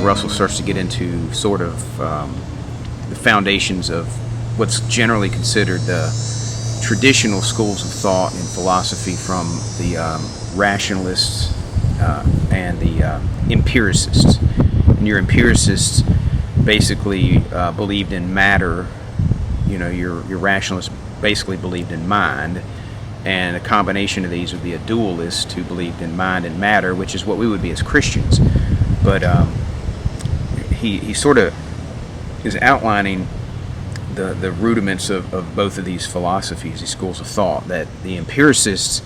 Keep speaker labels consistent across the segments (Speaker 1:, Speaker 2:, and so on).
Speaker 1: Russell starts to get into sort of the foundations of what's generally considered the traditional schools of thought in philosophy, from the rationalists and the empiricists. And your empiricists basically believed in matter. Your rationalists basically believed in mind, and a combination of these would be a dualist who believed in mind and matter, which is what we would be as Christians. But he sort of is outlining the rudiments of both of these philosophies, these schools of thought. That the empiricists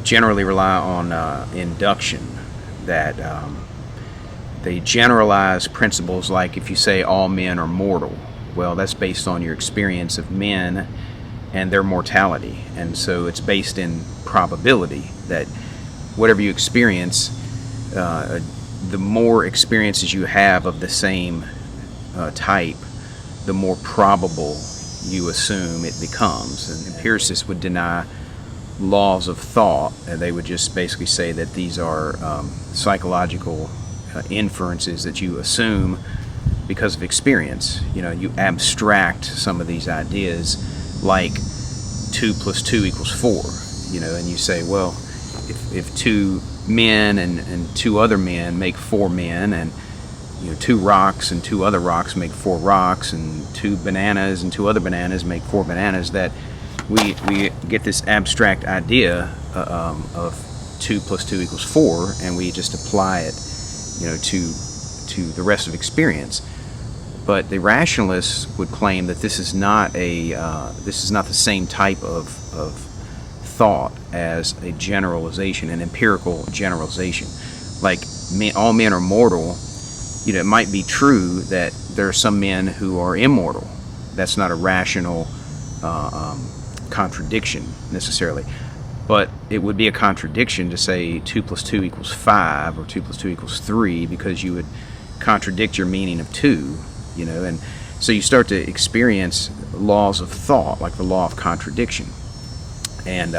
Speaker 1: generally rely on induction, that they generalize principles like, if you say all men are mortal, well, that's based on your experience of men and their mortality. And so it's based in probability, that whatever you experience, the more experiences you have of the same type, the more probable you assume it becomes. And empiricists would deny laws of thought, and they would just basically say that these are psychological inferences that you assume because of experience. You abstract some of these ideas, like 2 + 2 = 4, and you say, well, if 2 men and 2 other men make 4 men, and 2 rocks and 2 other rocks make 4 rocks, and 2 bananas and 2 other bananas make 4 bananas, that we get this abstract idea of 2 + 2 = 4, and we just apply it to the rest of experience. But the rationalists would claim that this is not the same type of thought as a generalization, an empirical generalization. Like, all men are mortal. It might be true that there are some men who are immortal. That's not a rational contradiction necessarily. But it would be a contradiction to say 2 + 2 = 5 or 2 + 2 = 3, because you would contradict your meaning of 2, and so you start to experience laws of thought, like the law of contradiction. And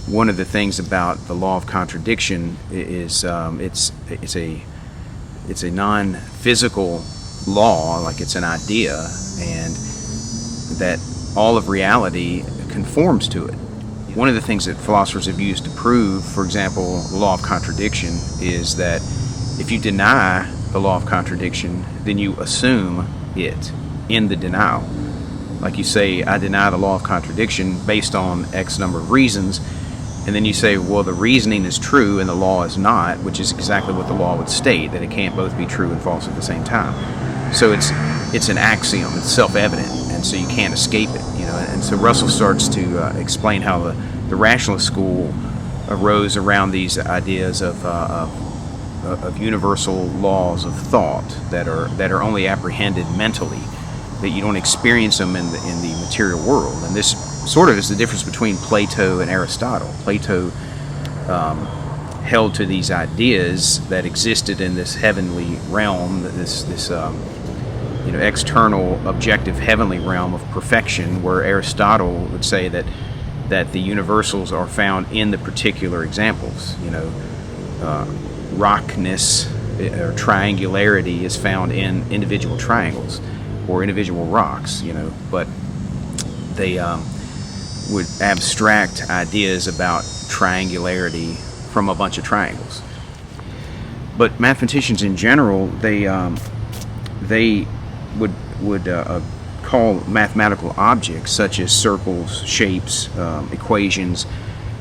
Speaker 1: one of the things about the law of contradiction is it's a non-physical law, like it's an idea, and that all of reality conforms to it. One of the things that philosophers have used to prove, for example, the law of contradiction, is that if you deny the law of contradiction, then you assume it in the denial. Like you say, I deny the law of contradiction based on X number of reasons, and then you say, well, the reasoning is true and the law is not, which is exactly what the law would state, that it can't both be true and false at the same time. So it's an axiom, it's self-evident, and so you can't escape it. And so Russell starts to explain how the rationalist school arose around these ideas of universal laws of thought that are only apprehended mentally, that you don't experience them in the material world. And this sort of is the difference between Plato and Aristotle. Plato held to these ideas that existed in this heavenly realm, this external, objective, heavenly realm of perfection, where Aristotle would say that the universals are found in the particular examples. Rockness or triangularity is found in individual triangles or individual rocks, but they would abstract ideas about triangularity from a bunch of triangles. But mathematicians in general, they would call mathematical objects such as circles, shapes, equations,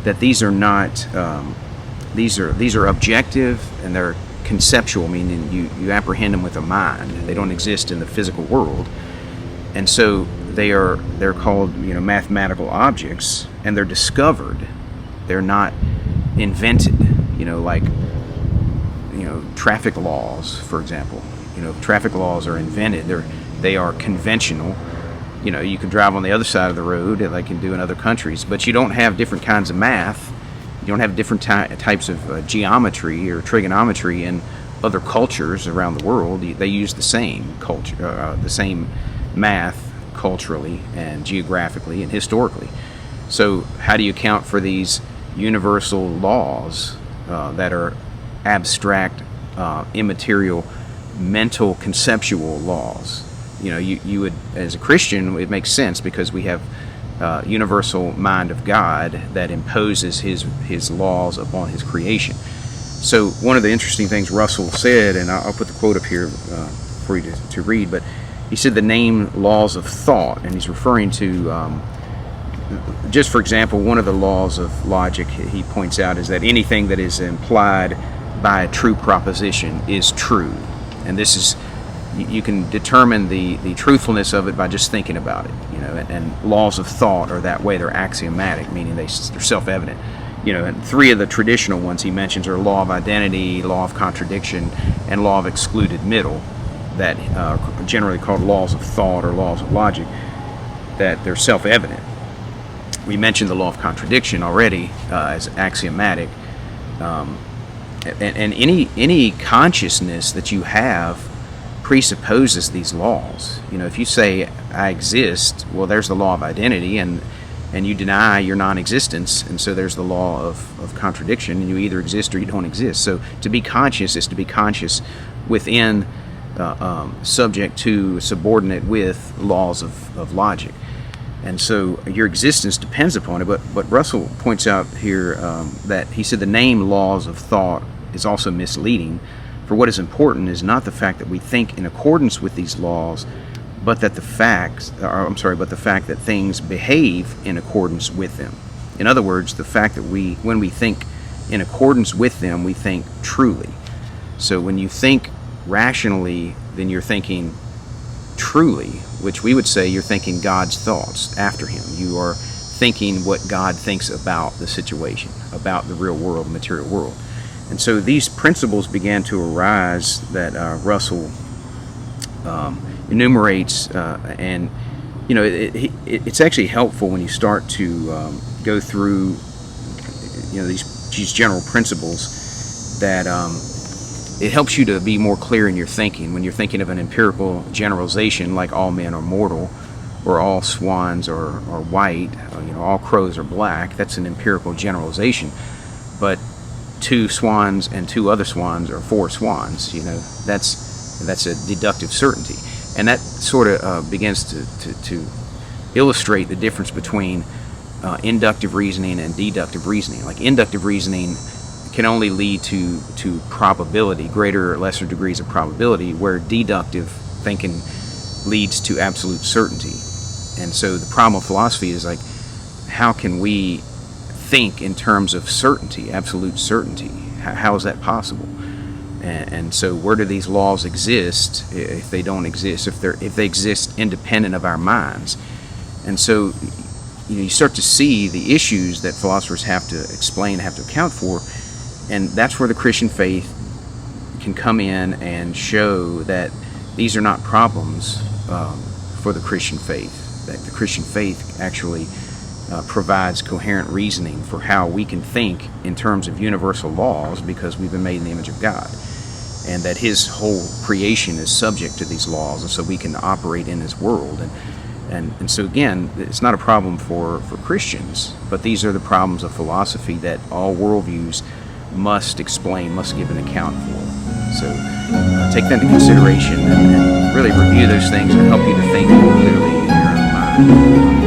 Speaker 1: that these are not these are objective, and they're conceptual, meaning you apprehend them with a mind. They don't exist in the physical world, and so they're called mathematical objects, and they're discovered. They're not invented. Like traffic laws, for example. Traffic laws are invented. They are conventional. You can drive on the other side of the road, like you can do in other countries, but you don't have different kinds of math. You don't have different types of geometry or trigonometry in other cultures around the world. They use the same culture, the same math culturally and geographically and historically. So how do you account for these universal laws that are abstract, immaterial mental conceptual laws. You would, as a Christian, it makes sense because we have universal mind of God that imposes his laws upon his creation. So one of the interesting things Russell said, and I'll put the quote up here for you to read, but he said the name laws of thought, and he's referring to, just for example, one of the laws of logic he points out is that anything that is implied by a true proposition is true. And this is, you can determine the truthfulness of it by just thinking about it, and laws of thought are that way. They're axiomatic, meaning they're self-evident. And three of the traditional ones he mentions are law of identity, law of contradiction, and law of excluded middle, that are generally called laws of thought or laws of logic, that they're self-evident. We mentioned the law of contradiction already as axiomatic, and any consciousness that you have presupposes these laws. If you say I exist, well, there's the law of identity, and you deny your non-existence, and so there's the law of contradiction, and you either exist or you don't exist. So to be conscious is to be conscious within, subject to, subordinate with laws of logic. And so your existence depends upon it. But Russell points out here that he said the name laws of thought is also misleading, for what is important is not the fact that we think in accordance with these laws, but the fact that things behave in accordance with them. In other words, the fact that when we think in accordance with them, we think truly. So when you think rationally, then you're thinking truly, which we would say you're thinking God's thoughts after him. You are thinking what God thinks about the situation, about the real world, the material world. And so these principles began to arise that Russell enumerates, and it's actually helpful when you start to go through these general principles, that it helps you to be more clear in your thinking. When you're thinking of an empirical generalization like all men are mortal, or all swans are white, all crows are black, that's an empirical generalization. But two swans and two other swans are four swans, that's a deductive certainty. And that sort of begins to illustrate the difference between inductive reasoning and deductive reasoning. Like inductive reasoning can only lead to probability, greater or lesser degrees of probability, where deductive thinking leads to absolute certainty. And so the problem of philosophy is like, how can we think in terms of certainty, absolute certainty? How is that possible? And so where do these laws exist if they don't exist, if they exist independent of our minds? And so you start to see the issues that philosophers have to explain, have to account for, and that's where the Christian faith can come in and show that these are not problems for the Christian faith, that the Christian faith actually provides coherent reasoning for how we can think in terms of universal laws, because we've been made in the image of God, and that his whole creation is subject to these laws, and so we can operate in his world. And so again, it's not a problem for Christians, but these are the problems of philosophy that all worldviews must explain, must give an account for. So take that into consideration and really review those things and help you to think more clearly in your own mind.